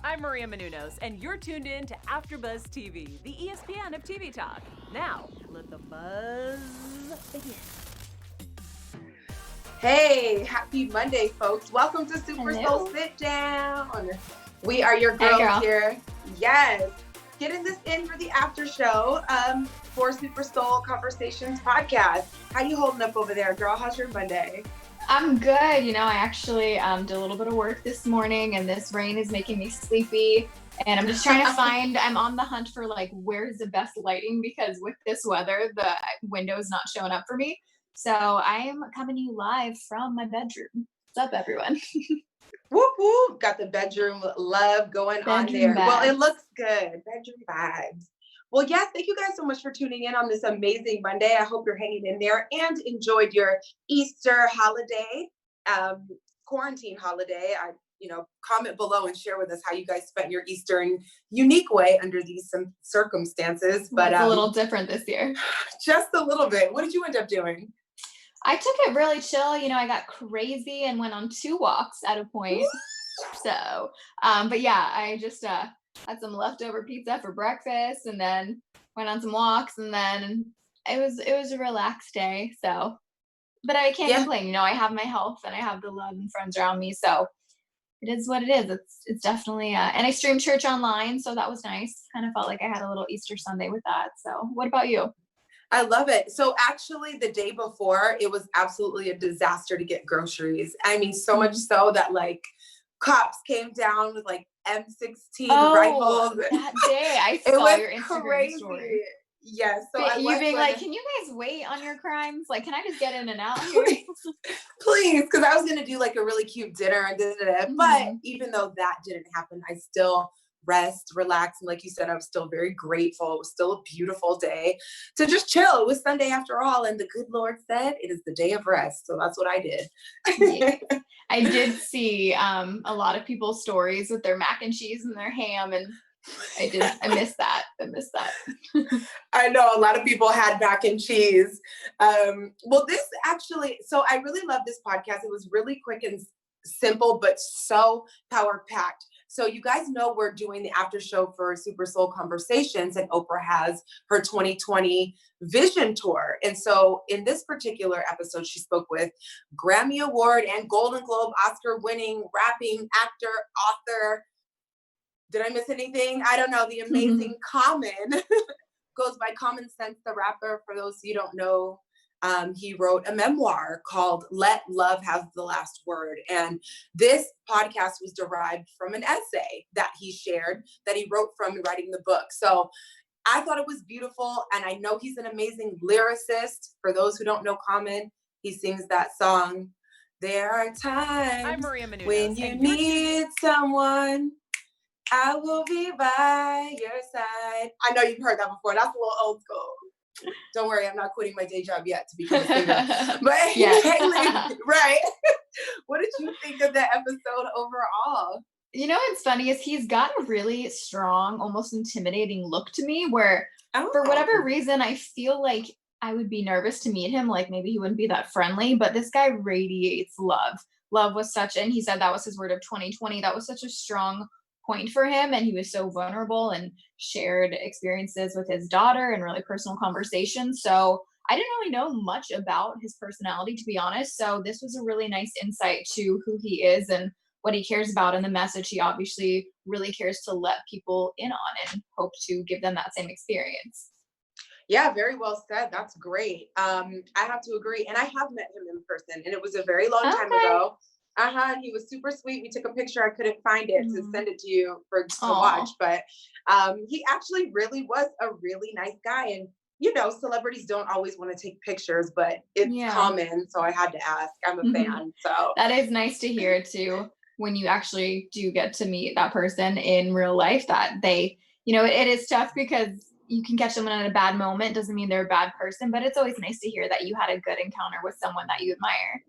I'm Maria Menounos, and you're tuned in to AfterBuzz TV, the ESPN of TV talk. Now, let the buzz begin. Hey, happy Monday, folks. Welcome to Super Hello. Soul Sit Down. We are your Hey, girls girl. here. Yes. Getting this in for the after show for Super Soul Conversations podcast. How you holding up over there, girl? How's your Monday? I'm good. You know, I actually did a little bit of work this morning, and this rain is making me sleepy. And I'm just trying to I'm on the hunt for like, where's the best lighting? Because with this weather, the window's not showing up for me. So I am coming to you live from my bedroom. What's up, everyone? Whoop, whoop. Got the bedroom love going on Bedroom there. Well, it vibes. looks good. Bedroom vibes. Well, yes, thank you guys so much for tuning in on this amazing Monday. I hope you're hanging in there and enjoyed your Easter holiday, quarantine holiday. Comment below and share with us how you guys spent your Easter in unique way under these some circumstances. But It's a little different this year. Just a little bit. What did you end up doing? I took it really chill. You know, I got crazy and went on 2 walks at a point. So, but yeah, I just had some leftover pizza for breakfast and then went on some walks, and then it was a relaxed day. So, but I can't complain. You know, I have my health and I have the love and friends around me. So it is what it is. It's definitely and I streamed church online, so that was nice. Kind of felt like I had a little Easter Sunday with that. So, what about you? I love it. So actually the day before, it was absolutely a disaster to get groceries. I mean, so much so that like cops came down with like M16 rifles. That day I It saw was your Instagram crazy. story. Yes. So But you being like, can you guys wait on your crimes? Like, can I just get in and out here? Please, because I was going to do like a really cute dinner and but even though that didn't happen, I still rest, relax. And like you said, I was still very grateful. It was still a beautiful day to just chill. It was Sunday after all. And the good Lord said, it is the day of rest. So that's what I did. Yeah. I did see a lot of people's stories with their mac and cheese and their ham, and I missed that. I know a lot of people had mac and cheese. Well, this actually, so I really love this podcast. It was really quick and simple, but so power packed. So you guys know we're doing the after show for Super Soul Conversations, and Oprah has her 2020 Vision Tour. And so in this particular episode, she spoke with Grammy Award and Golden Globe Oscar winning rapping actor, author. Did I miss anything? I don't know. The amazing Common goes by Common Sense, the rapper. For those who don't know, he wrote a memoir called Let Love Have the Last Word. And this podcast was derived from an essay that he shared that he wrote from writing the book. So I thought it was beautiful. And I know he's an amazing lyricist. For those who don't know Common, he sings that song, "There are times I'm Maria Menounos, when you need someone, I will be by your side." I know you've heard that before. That's a little old school. Don't worry, I'm not quitting my day job yet to become a singer. But Haley, right? What did you think of the episode overall? You know what's funny is he's got a really strong, almost intimidating look to me where for whatever reason, I feel like I would be nervous to meet him. Like maybe he wouldn't be that friendly, but this guy radiates love. Love was and he said that was his word of 2020. That was such a strong point for him. And he was so vulnerable and shared experiences with his daughter and really personal conversations. So I didn't really know much about his personality, to be honest. So this was a really nice insight to who he is and what he cares about, and the message he obviously really cares to let people in on and hope to give them that same experience. Yeah, very well said. That's great. I have to agree. And I have met him in person, and it was a very long time ago. He was super sweet. We took a picture. I couldn't find it to send it to you to watch, but he actually really was a really nice guy. And you know, celebrities don't always want to take pictures, but it's common. So I had to ask. I'm a fan. So that is nice to hear too, when you actually do get to meet that person in real life, that they, you know, it is tough because you can catch someone at a bad moment. Doesn't mean they're a bad person, but it's always nice to hear that you had a good encounter with someone that you admire.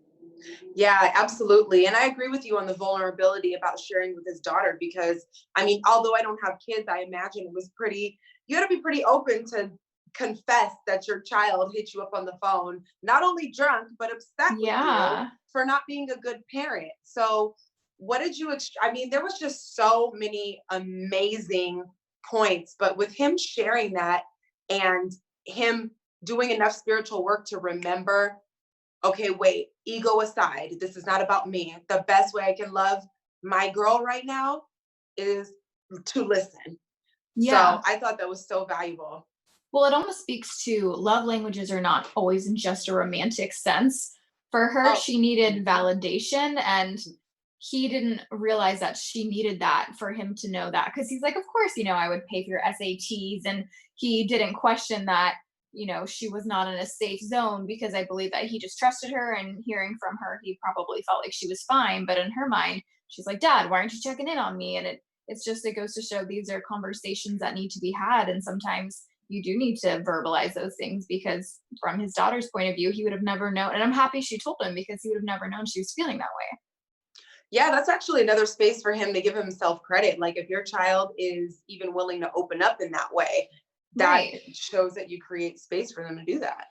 Yeah, absolutely. And I agree with you on the vulnerability about sharing with his daughter, because I mean, although I don't have kids, I imagine it was you had to be pretty open to confess that your child hit you up on the phone, not only drunk, but upset with you for not being a good parent. So what did you, I mean, there was just so many amazing points, but with him sharing that and him doing enough spiritual work to remember, okay, wait, ego aside, this is not about me. The best way I can love my girl right now is to listen. Yeah. So I thought that was so valuable. Well, it almost speaks to love languages are not always in just a romantic sense. For her, she needed validation, and he didn't realize that she needed that for him to know that. Because he's like, of course, I would pay for your SATs. And he didn't question that, she was not in a safe zone, because I believe that he just trusted her, and hearing from her, he probably felt like she was fine. But in her mind, she's like, Dad, why aren't you checking in on me? And it goes to show these are conversations that need to be had. And sometimes you do need to verbalize those things, because from his daughter's point of view, he would have never known. And I'm happy she told him, because he would have never known she was feeling that way. Yeah, that's actually another space for him to give himself credit. Like, if your child is even willing to open up in that way, that shows that you create space for them to do that.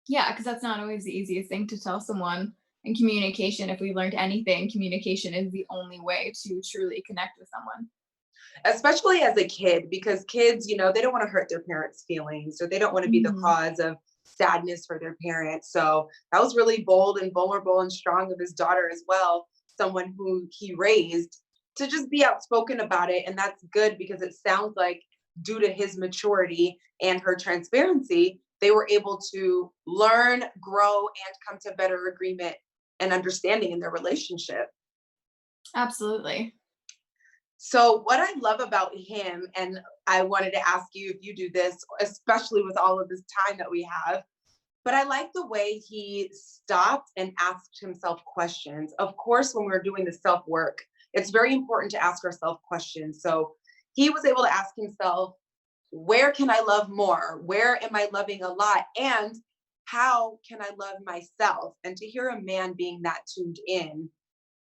Yeah, because that's not always the easiest thing to tell someone. And communication, if we've learned anything, communication is the only way to truly connect with someone. Especially as a kid, because kids, they don't want to hurt their parents' feelings, or they don't want to be the cause of sadness for their parents. So that was really bold and vulnerable and strong of his daughter as well, someone who he raised, to just be outspoken about it. And that's good, because it sounds like, due to his maturity and her transparency, they were able to learn, grow, and come to better agreement and understanding in their relationship. Absolutely. So what I love about him, and I wanted to ask you if you do this, especially with all of this time that we have, but I like the way he stopped and asked himself questions. Of course, when we're doing the self-work, it's very important to ask ourselves questions. So he was able to ask himself, where can I love more? Where am I loving a lot? And how can I love myself? And to hear a man being that tuned in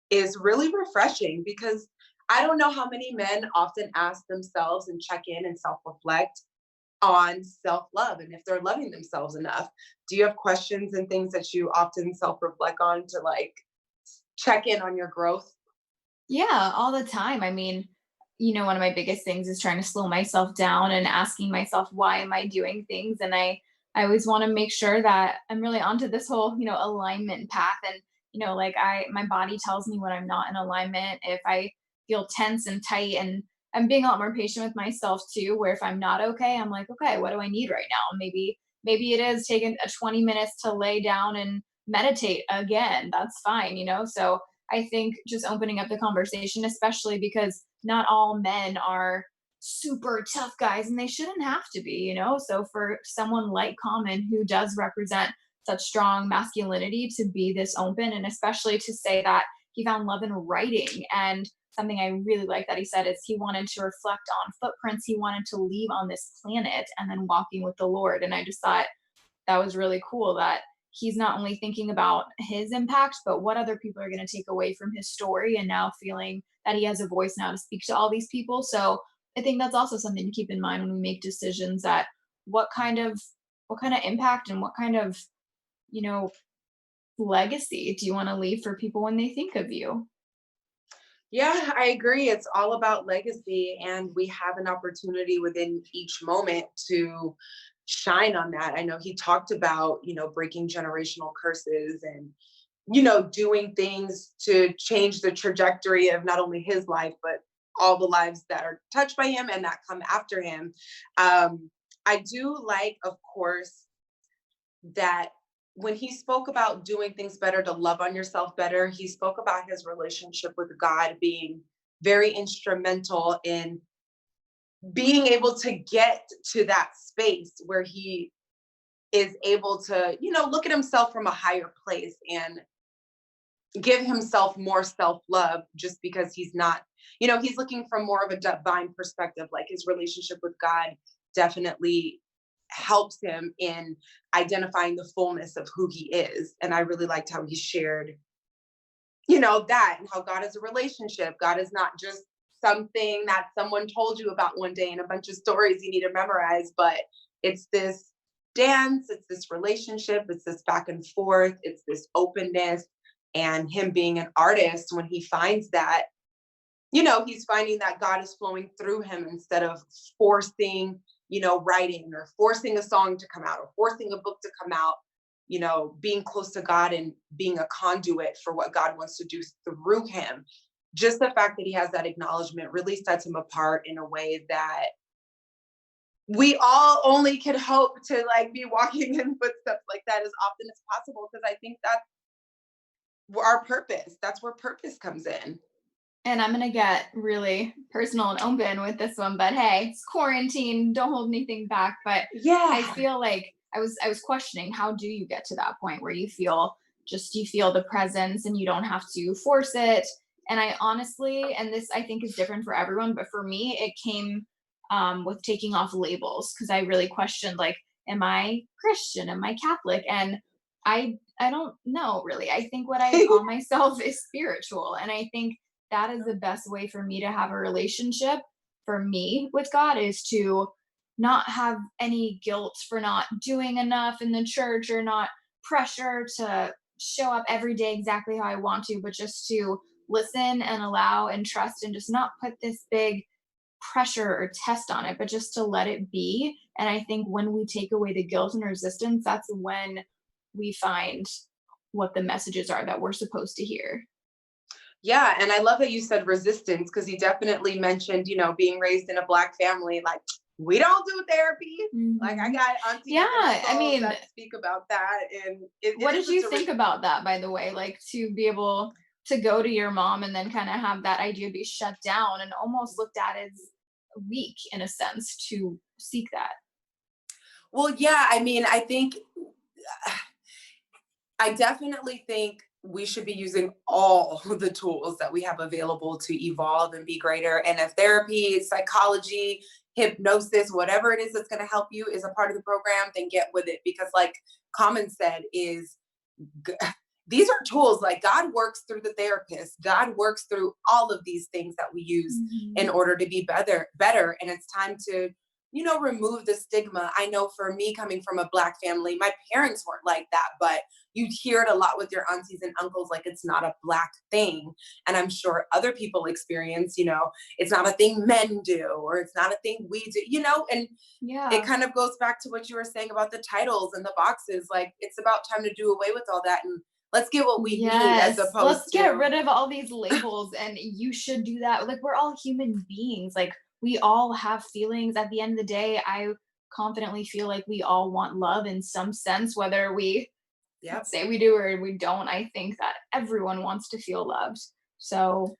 is really refreshing, because I don't know how many men often ask themselves and check in and self-reflect on self-love, and if they're loving themselves enough. Do you have questions and things that you often self-reflect on to check in on your growth? Yeah, all the time. I mean, one of my biggest things is trying to slow myself down and asking myself, why am I doing things? And I always want to make sure that I'm really onto this whole, alignment path. And, my body tells me when I'm not in alignment. If I feel tense and tight, and I'm being a lot more patient with myself too, where if I'm not okay, I'm like, okay, what do I need right now? Maybe it is taking a 20 minutes to lay down and meditate again. That's fine, So I think just opening up the conversation, especially because not all men are super tough guys, and they shouldn't have to be. So for someone like Common, who does represent such strong masculinity, to be this open, and especially to say that he found love in writing. And something I really like that he said is he wanted to reflect on footprints he wanted to leave on this planet, and then walking with the Lord. And I just thought that was really cool, that he's not only thinking about his impact, but what other people are going to take away from his story, and now feeling that he has a voice now to speak to all these people. So I think that's also something to keep in mind when we make decisions, that what kind of impact and what kind of, legacy do you want to leave for people when they think of you? Yeah, I agree. It's all about legacy, and we have an opportunity within each moment to shine on that. I know he talked about, breaking generational curses and, doing things to change the trajectory of not only his life, but all the lives that are touched by him and that come after him. I do like, of course, that when he spoke about doing things better, to love on yourself better, he spoke about his relationship with God being very instrumental in being able to get to that space where he is able to, look at himself from a higher place and give himself more self-love, just because he's not, he's looking from more of a divine perspective. Like, his relationship with God definitely helps him in identifying the fullness of who he is. And I really liked how he shared, that, and how God is a relationship. God is not just something that someone told you about one day and a bunch of stories you need to memorize, but it's this dance, it's this relationship, it's this back and forth, it's this openness. And him being an artist, when he finds that, he's finding that God is flowing through him instead of forcing, writing or forcing a song to come out or forcing a book to come out, being close to God and being a conduit for what God wants to do through him. Just the fact that he has that acknowledgement really sets him apart in a way that we all only can hope to like be walking in footsteps like that as often as possible. Because I think that's our purpose. That's where purpose comes in. And I'm gonna get really personal and open with this one, but hey, it's quarantine. Don't hold anything back. But Yeah, I feel like I was questioning, how do you get to that point where you feel the presence and you don't have to force it? And I honestly, and this I think is different for everyone, but for me, it came with taking off labels, because I really questioned, like, am I Christian? Am I Catholic? And I don't know really. I think what I call myself is spiritual, and I think that is the best way for me to have a relationship for me with God, is to not have any guilt for not doing enough in the church, or not pressure to show up every day exactly how I want to, but just to listen and allow and trust, and just not put this big pressure or test on it, but just to let it be. And I think when we take away the guilt and resistance, that's when we find what the messages are that we're supposed to hear. Yeah. And I love that you said resistance, because he definitely mentioned, being raised in a Black family, like, we don't do therapy. Mm-hmm. Like, I got aunties that speak about that. And what did you think about that, by the way? Like, to be able to go to your mom and then kind of have that idea be shut down and almost looked at as weak in a sense to seek that. Well, yeah, I definitely think we should be using all the tools that we have available to evolve and be greater. And if therapy, psychology, hypnosis, whatever it is that's going to help you is a part of the program, then get with it. Because like Common said, these are tools. Like, God works through the therapist. God works through all of these things that we use in order to be better. And it's time to, remove the stigma. I know for me, coming from a Black family, my parents weren't like that, but you hear it a lot with your aunties and uncles, like it's not a Black thing. And I'm sure other people experience, it's not a thing men do, or it's not a thing we do, and it kind of goes back to what you were saying about the titles and the boxes. Like, it's about time to do away with all that and let's get what we need, as opposed let's get rid of all these labels. And you should do that. Like, we're all human beings. Like, we all have feelings. At the end of the day, I confidently feel like we all want love in some sense, whether we say we do or we don't. I think that everyone wants to feel loved. So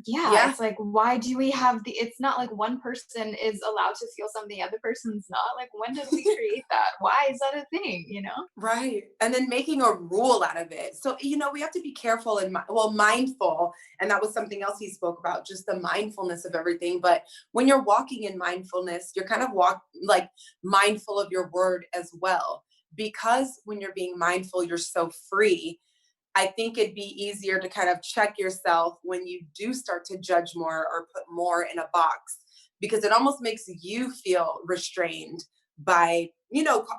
it's like, why do we have it's not like one person is allowed to feel something, the other person's not. Like, when did we create that? Why is that a thing, Right. And then making a rule out of it. So, we have to be careful and mindful. And that was something else he spoke about, just the mindfulness of everything. But when you're walking in mindfulness, you're kind of mindful of your word as well. Because when you're being mindful, you're so free. I think it'd be easier to kind of check yourself when you do start to judge more or put more in a box, because it almost makes you feel restrained by,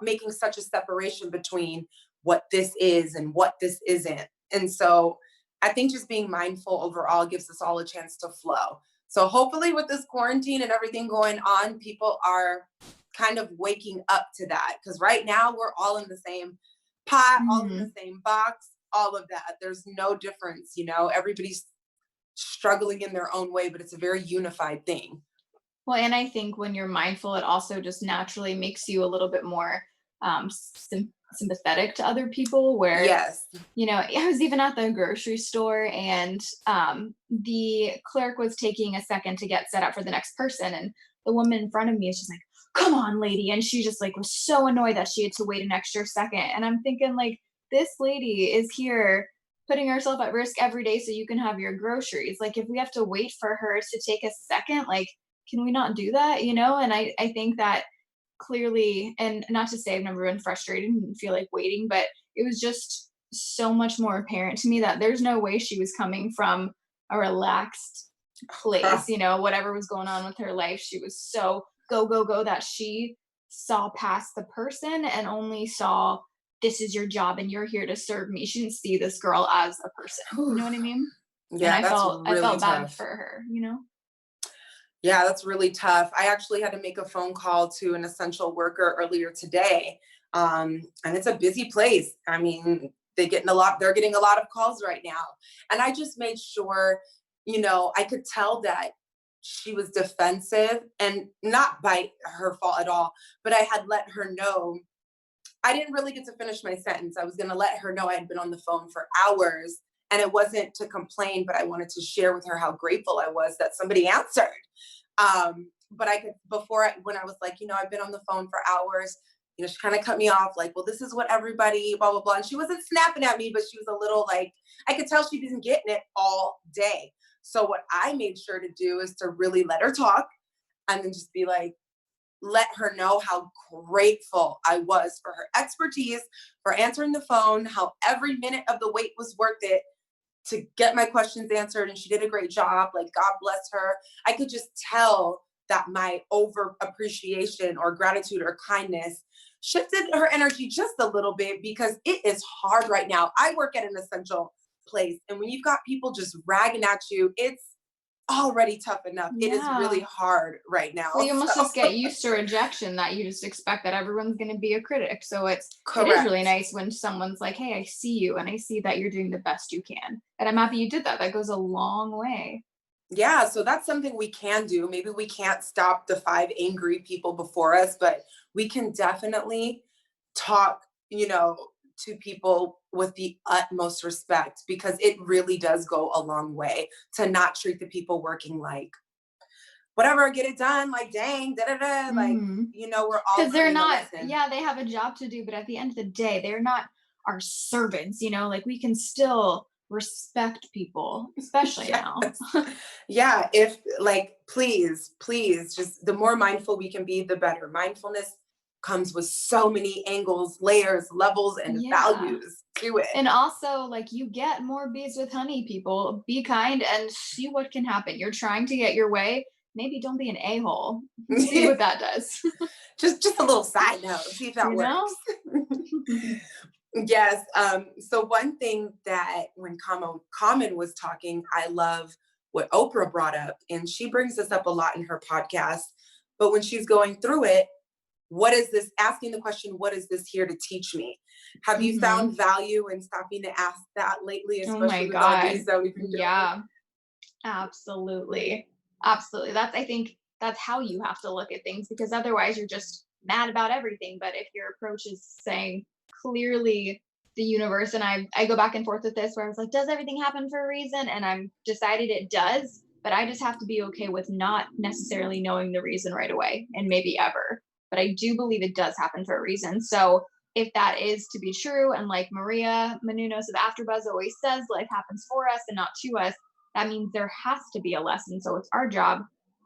making such a separation between what this is and what this isn't. And so I think just being mindful overall gives us all a chance to flow. So hopefully with this quarantine and everything going on, people are kind of waking up to that, because right now we're all in the same pot, all in the same box. All of that. There's no difference, everybody's struggling in their own way, but it's a very unified thing. Well, and I think when you're mindful, it also just naturally makes you a little bit more sympathetic to other people, where, I was even at the grocery store, and the clerk was taking a second to get set up for the next person. And the woman in front of me is just like, come on, lady. And she just like was so annoyed that she had to wait an extra second. And I'm thinking, like, this lady is here putting herself at risk every day so you can have your groceries. Like, if we have to wait for her to take a second, like, can we not do that? And I think that clearly, and not to say I've never been frustrated and feel like waiting, but it was just so much more apparent to me that there's no way she was coming from a relaxed place. Whatever was going on with her life, she was so go, go, go that she saw past the person and only saw, this is your job and you're here to serve me. She didn't see this girl as a person. You know what I mean? Yeah, And that's I really felt bad tough. for her, you know? Yeah, that's really tough. I actually had to make a phone call to an essential worker earlier today. And it's a busy place. I mean, they're getting a lot of calls right now. And I just made sure, I could tell that she was defensive, and not by her fault at all, but I had let her know. I didn't really get to finish my sentence. I was going to let her know I had been on the phone for hours, and it wasn't to complain, but I wanted to share with her how grateful I was that somebody answered. But I could, when I was like, I've been on the phone for hours, she kind of cut me off like, well, this is what everybody, blah, blah, blah. And she wasn't snapping at me, but she was a little like, I could tell she wasn't getting it all day. So what I made sure to do is to really let her talk, and then just be like, let her know how grateful I was for her expertise, for answering the phone, how every minute of the wait was worth it to get my questions answered. And she did a great job. Like, God bless her. I could just tell that my over appreciation or gratitude or kindness shifted her energy just a little bit, because it is hard right now. I work at an essential place, and when you've got people just ragging at you, it's already tough enough. It is really hard right now. Well, you must just get used to rejection, that you just expect that everyone's going to be a critic. So it is really nice when someone's like, hey, I see you and I see that you're doing the best you can. And I'm happy you did that. That goes a long way. Yeah, so that's something we can do. Maybe we can't stop the 5 angry people before us, but we can definitely talk, to people with the utmost respect, because it really does go a long way to not treat the people working like, whatever, get it done, like, dang, da da da, like, we're all, because they're not, they have a job to do, but at the end of the day, they're not our servants, like, we can still respect people, especially now. Yeah, if, like, please, just the more mindful we can be, the better. Mindfulness comes with so many angles, layers, levels, and values to it. And also, like, you get more bees with honey, people. Be kind and see what can happen. You're trying to get your way. Maybe don't be an a-hole. See what that does. just a little side note. See if that works. Yes. So one thing that when Common was talking, I love what Oprah brought up, and she brings this up a lot in her podcast. But when she's going through it, what is this? Asking the question, what is this here to teach me? Have you found value in stopping to ask that lately, especially with all these that we've been doing? Yeah, absolutely. Absolutely. I think that's how you have to look at things, because otherwise you're just mad about everything. But if your approach is saying clearly, the universe, and I go back and forth with this, where I was like, does everything happen for a reason? And I'm decided it does, but I just have to be okay with not necessarily knowing the reason right away, and maybe ever. But I do believe it does happen for a reason. So if that is to be true, and like Maria Menounos of AfterBuzz always says, life happens for us and not to us, that means there has to be a lesson. So it's our job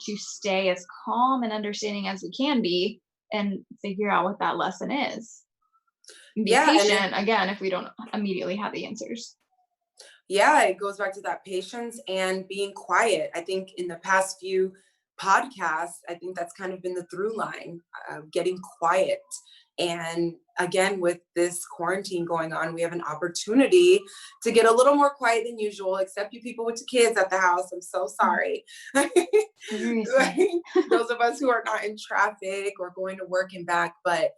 to stay as calm and understanding as we can be, and figure out what that lesson is. And be patient, again, if we don't immediately have the answers. Yeah, it goes back to that patience and being quiet. I think in the past few podcasts, I think that's kind of been the through line, getting quiet. And again, with this quarantine going on, we have an opportunity to get a little more quiet than usual, except you people with your kids at the house. I'm so sorry. Those of us who are not in traffic or going to work and back, but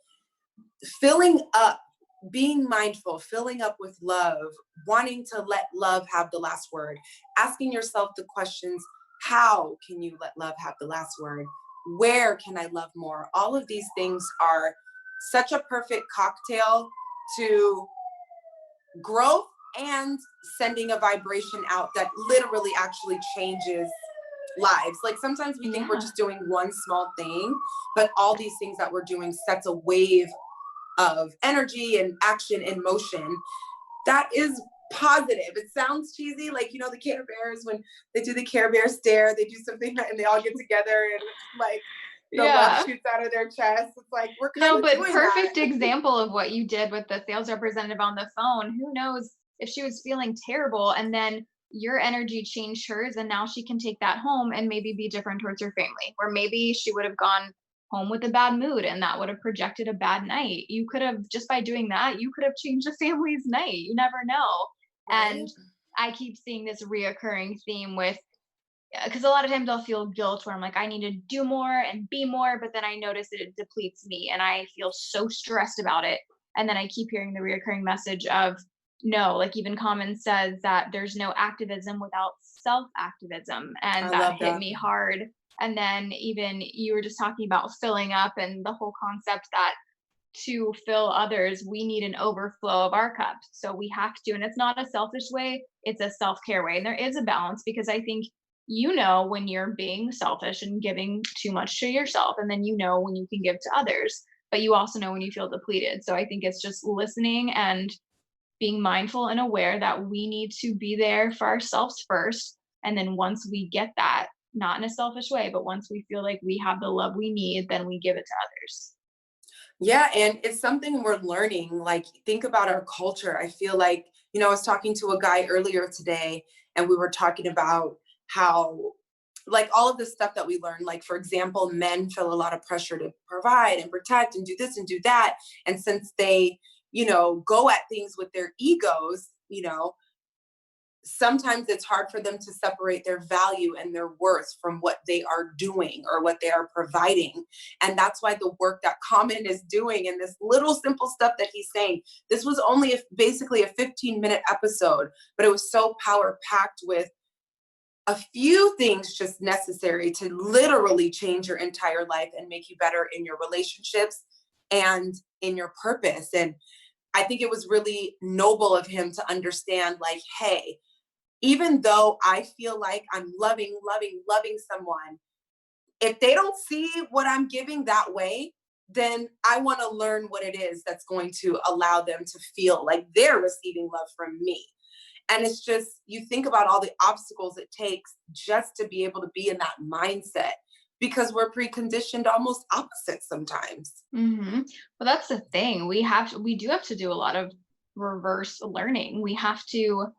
filling up, being mindful, filling up with love, wanting to let love have the last word, asking yourself the questions, how can you let love have the last word? Where can I love more? All of these things are such a perfect cocktail to growth and sending a vibration out that literally actually changes lives. Like, sometimes we think we're just doing one small thing, but all these things that we're doing sets a wave of energy and action and motion that is positive. It sounds cheesy, like, the Care Bears, when they do the Care Bear stare, they do something and they all get together and like the love shoots out of their chest. It's like, we're kind of doing perfect that. example of what you did with the sales representative on the phone. Who knows if she was feeling terrible, and then your energy changed hers, and now she can take that home and maybe be different towards her family, where maybe she would have gone home with a bad mood and that would have projected a bad night. You could have, just by doing that, you could have changed a family's night. You never know. Right. And I keep seeing this reoccurring theme with, because a lot of times I'll feel guilt where I'm like, I need to do more and be more, but then I notice that it depletes me and I feel so stressed about it. And then I keep hearing the reoccurring message of no, like even Common says that there's no activism without self activism. And I that love hit that. me hard. And then even you were just talking about filling up and the whole concept that to fill others, we need an overflow of our cup. So we have to, and it's not a selfish way, it's a self-care way. And there is a balance because I think when you're being selfish and giving too much to yourself, and then when you can give to others, but you also know when you feel depleted. So I think it's just listening and being mindful and aware that we need to be there for ourselves first. And then once we get that, not in a selfish way, but once we feel like we have the love we need, then we give it to others. Yeah, and it's something we're learning. Like, think about our culture. I feel like, I was talking to a guy earlier today, and we were talking about how, like, all of the stuff that we learn, like, for example, men feel a lot of pressure to provide and protect and do this and do that. And since they, go at things with their egos, sometimes it's hard for them to separate their value and their worth from what they are doing or what they are providing. And that's why the work that Common is doing and this little simple stuff that he's saying, this was only basically a 15-minute episode, but it was so power packed with a few things just necessary to literally change your entire life and make you better in your relationships and in your purpose. And I think it was really noble of him to understand, like, hey, even though I feel like I'm loving someone, if they don't see what I'm giving that way, then I want to learn what it is that's going to allow them to feel like they're receiving love from me. And it's just, you think about all the obstacles it takes just to be able to be in that mindset, because we're preconditioned almost opposite sometimes. Mm-hmm. Well, that's the thing. We do have to do a lot of reverse learning. We have to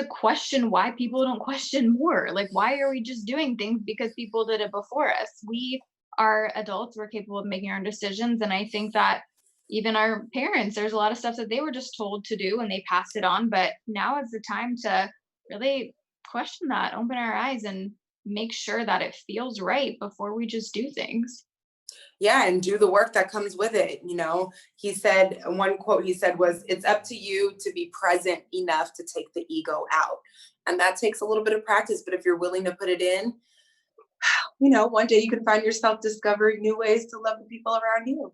question why people don't question more. Like, why are we just doing things because people did it before us? We are adults. We're capable of making our own decisions. And I think that even our parents, there's a lot of stuff that they were just told to do and they passed it on. But now is the time to really question that, open our eyes, and make sure that it feels right before we just do things. Yeah, and do the work that comes with it. He said, one quote he said was, "It's up to you to be present enough to take the ego out." And that takes a little bit of practice, but if you're willing to put it in, one day you can find yourself discovering new ways to love the people around you.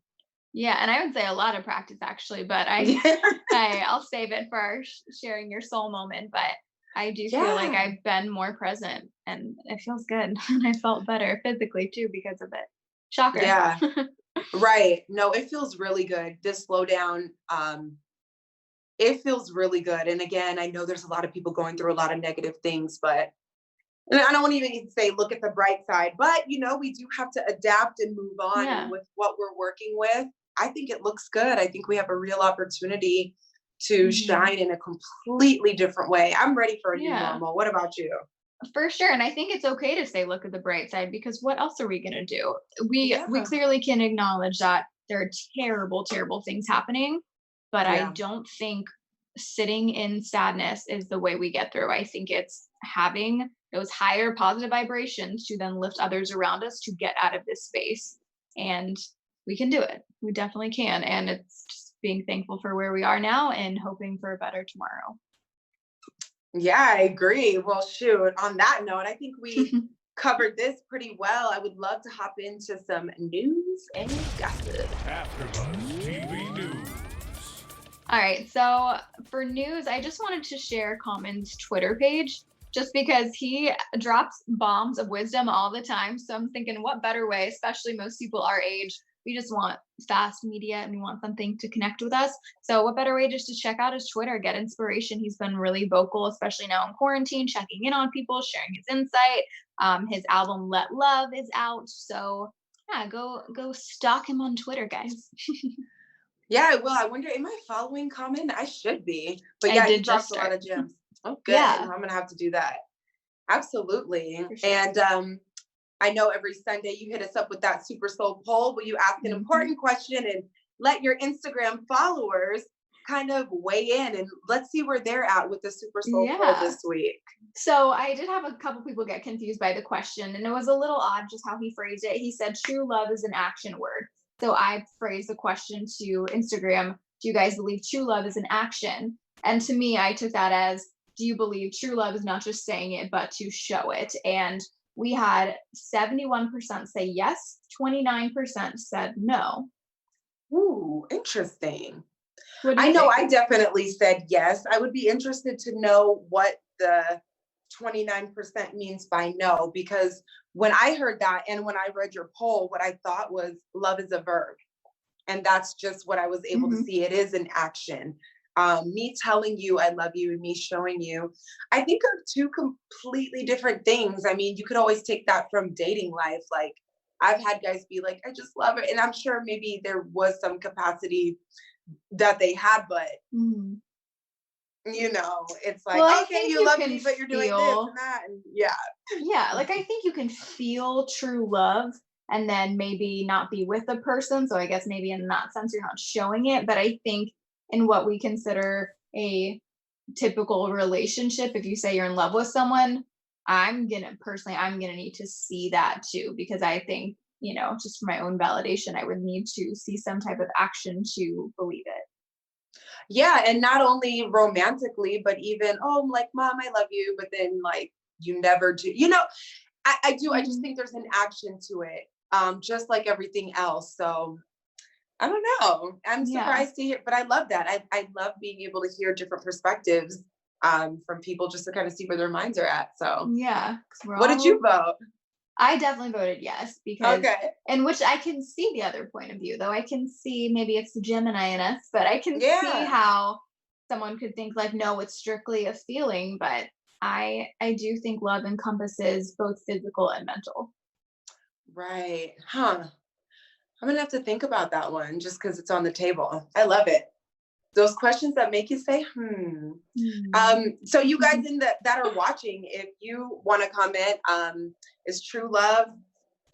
Yeah, and I would say a lot of practice actually, but I'll save it for our sharing your soul moment. But I do feel like I've been more present, and it feels good. And I felt better physically too because of it. Shocker. Yeah. Right. No, it feels really good. This slowdown, it feels really good. And again, I know there's a lot of people going through a lot of negative things, but and I don't want to even say look at the bright side, but we do have to adapt and move on. Yeah. And with what we're working with, I think it looks good. I think we have a real opportunity to shine in a completely different way. I'm ready for a new normal. What about you? For sure. And I think it's okay to say, look at the bright side, because what else are we going to do? We clearly can acknowledge that there are terrible, terrible things happening, but I don't think sitting in sadness is the way we get through. I think it's having those higher positive vibrations to then lift others around us to get out of this space. And we can do it. We definitely can. And it's just being thankful for where we are now and hoping for a better tomorrow. Yeah, I agree. Well, shoot, on that note, I think we covered this pretty well. I would love to hop into some news and gossip. AfterBuzz TV News. All right, so for news, I just wanted to share Common's Twitter page just because he drops bombs of wisdom all the time. So I'm thinking, what better way, especially most people our age, we just want fast media and we want something to connect with us. So what better way just to check out his Twitter, get inspiration. He's been really vocal, especially now in quarantine, checking in on people, sharing his insight. His album Let Love is out. So yeah, go stalk him on Twitter, guys. Yeah, I will. I wonder, am I following Common? I should be. But yeah, he drops a lot of gems. Oh, good. Yeah. I'm going to have to do that. Absolutely. Sure. And I know every Sunday you hit us up with that Super Soul poll where you ask an important question and let your Instagram followers kind of weigh in and let's see where they're at with the Super Soul poll this week. So I did have a couple people get confused by the question, and it was a little odd just how he phrased it. He said true love is an action word. So I phrased the question to Instagram, do you guys believe true love is an action? And to me, I took that as, do you believe true love is not just saying it, but to show it? And we had 71% say yes, 29% said no. Ooh, interesting. I know I definitely said yes. I would be interested to know what the 29% means by no, because when I heard that and when I read your poll, what I thought was love is a verb. And that's just what I was able to see. It is an action. Me telling you I love you and me showing you, I think are two completely different things. I mean, you could always take that from dating life. Like I've had guys be like, I just love it. And I'm sure maybe there was some capacity that they had, but you know, it's like, well, okay, you love me, but you're doing this and that. And yeah, like I think you can feel true love and then maybe not be with a person. So I guess maybe in that sense, you're not showing it. But I think in what we consider a typical relationship, if you say you're in love with someone, I'm gonna need to see that too, because I think, you know, just for my own validation, I would need to see some type of action to believe it. Yeah, and not only romantically, but even, oh, like, Mom, I love you, but then like you never do. You know, I do. I just think there's an action to it, just like everything else. So I don't know. I'm surprised to hear, but I love that. I love being able to hear different perspectives from people just to kind of see where their minds are at. So yeah. What did you vote? I definitely voted yes, because in which I can see the other point of view, though. I can see maybe it's the Gemini in us, but I can see how someone could think like, no, it's strictly a feeling, but I do think love encompasses both physical and mental. Right. Huh. I'm gonna have to think about that one just because it's on the table. I love it. Those questions that make you say, So you guys that are watching, if you want to comment, is true love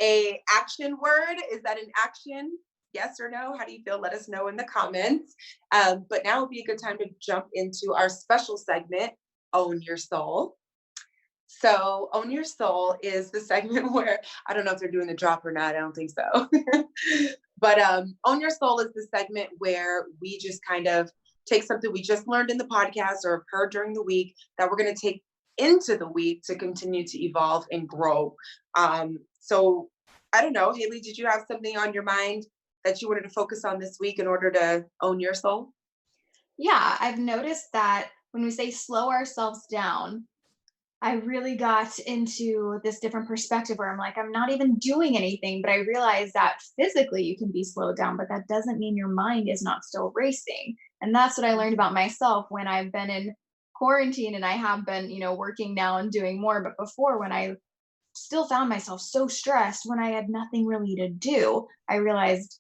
a action word? Is that an action? Yes or no? How do you feel? Let us know in the comments. But now would be a good time to jump into our special segment, Own Your Soul. So Own Your Soul is the segment where, I don't know if they're doing the drop or not. I don't think so. But Own Your Soul is the segment where we just kind of take something we just learned in the podcast or heard during the week that we're going to take into the week to continue to evolve and grow. So I don't know, Haley, did you have something on your mind that you wanted to focus on this week in order to own your soul? Yeah, I've noticed that when we say slow ourselves down, I really got into this different perspective where I'm like, I'm not even doing anything, but I realize that physically you can be slowed down, but that doesn't mean your mind is not still racing. And that's what I learned about myself when I've been in quarantine, and I have been, you know, working now and doing more. But before, when I still found myself so stressed when I had nothing really to do, I realized,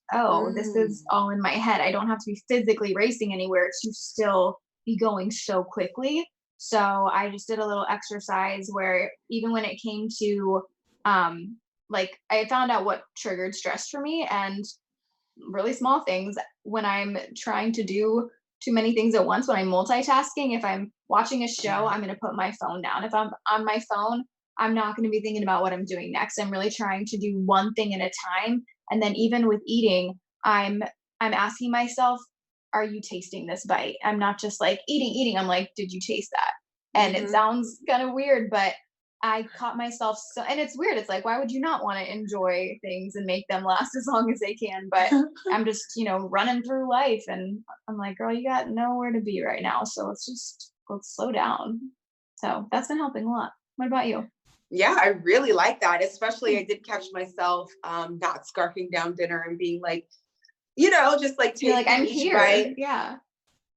this is all in my head. I don't have to be physically racing anywhere to still be going so quickly. So I just did a little exercise where even when it came to, like I found out what triggered stress for me, and really small things when I'm trying to do too many things at once, when I'm multitasking. If I'm watching a show, I'm going to put my phone down. If I'm on my phone, I'm not going to be thinking about what I'm doing next. I'm really trying to do one thing at a time. And then even with eating, I'm asking myself, are you tasting this bite? I'm not just like eating. I'm like, did you taste that? And it sounds kind of weird, but I caught myself and it's weird. It's like, why would you not want to enjoy things and make them last as long as they can? But I'm just, running through life, and I'm like, girl, you got nowhere to be right now. So let's slow down. So that's been helping a lot. What about you? Yeah, I really like that. Especially I did catch myself not scarfing down dinner and being like, just like taking like, I'm each here. bite. Yeah.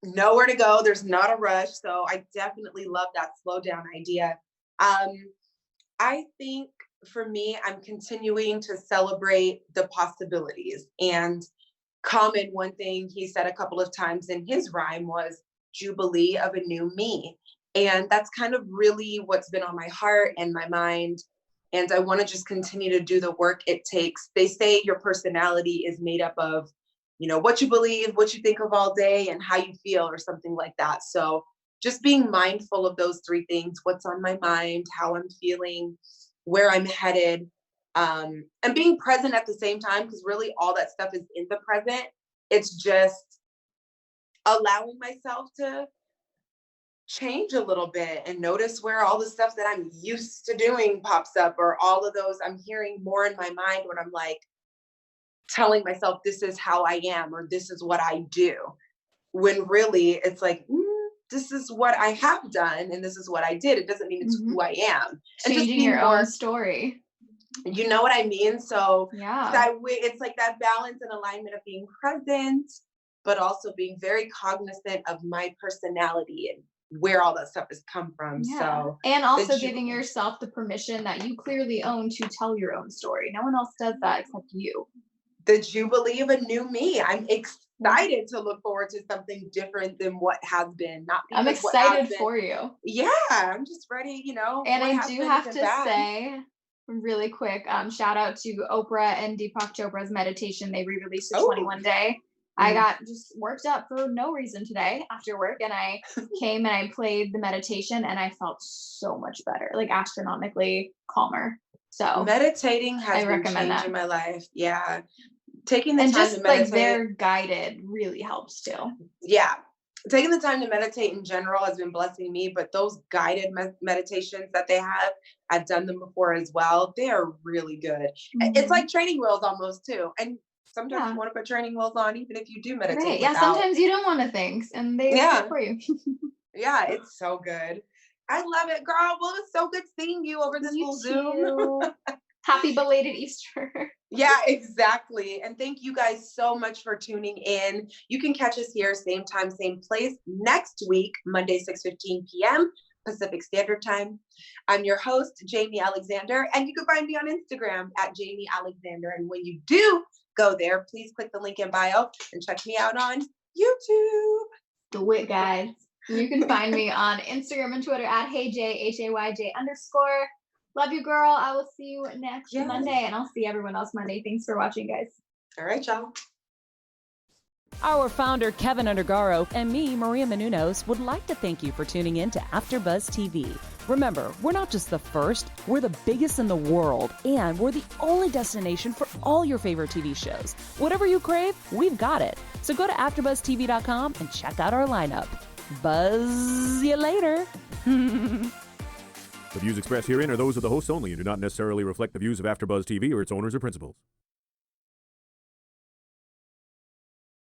Nowhere to go. There's not a rush. So I definitely love that slow down idea. I think for me, I'm continuing to celebrate the possibilities. And Common, one thing he said a couple of times in his rhyme was Jubilee of a new me. And that's kind of really what's been on my heart and my mind. And I want to just continue to do the work it takes. They say your personality is made up of what you believe, what you think of all day, and how you feel, or something like that. So just being mindful of those three things: what's on my mind, how I'm feeling, where I'm headed, and being present at the same time, because really all that stuff is in the present. It's just allowing myself to change a little bit and notice where all the stuff that I'm used to doing pops up, or all of those I'm hearing more in my mind when I'm like telling myself this is how I am, or this is what I do, when really it's like, this is what I have done and this is what I did. It doesn't mean it's who I am. And Changing your own story. You know what I mean? So yeah, that way, it's like that balance and alignment of being present, but also being very cognizant of my personality and where all that stuff has come from. Yeah. So, and also giving yourself the permission that you clearly own to tell your own story. No one else does that except you. The jubilee of a new me. I'm excited to look forward to something different than what has been. I'm excited for you. Yeah, I'm just ready, And I do have to say, really quick, shout out to Oprah and Deepak Chopra's meditation. They re-released the 21 day. I got just worked up for no reason today after work, and I came and I played the meditation, and I felt so much better, like astronomically calmer. So meditating has been changing my life. Yeah. Taking the time just to meditate. Like they're guided really helps too. Yeah. Taking the time to meditate in general has been blessing me, but those guided meditations that they have, I've done them before as well. They are really good. It's like training wheels almost too. And sometimes you want to put training wheels on, even if you do meditate. Right. Yeah. Sometimes you don't want to think, and they do it for you. Yeah. It's so good. I love it, girl. Well, it's so good seeing you over this little Zoom. Happy belated Easter. Yeah, exactly. And thank you guys so much for tuning in. You can catch us here, same time, same place, next week, Monday, 6:15 p.m. Pacific Standard Time. I'm your host, Jaimi Alexander, and you can find me on Instagram at Jaimi Alexander. And when you do go there, please click the link in bio and check me out on YouTube. Do it, guys. You can find me on Instagram and Twitter at HeyJ_. Love you, girl. I will see you next Monday, and I'll see everyone else Monday. Thanks for watching, guys. All right, y'all. Our founder, Keven Undergaro, and me, Maria Menounos, would like to thank you for tuning in to AfterBuzz TV. Remember, we're not just the first, we're the biggest in the world, and we're the only destination for all your favorite TV shows. Whatever you crave, we've got it. So go to AfterBuzzTV.com and check out our lineup. Buzz you later. The views expressed herein are those of the hosts only and do not necessarily reflect the views of AfterBuzz TV or its owners or principals.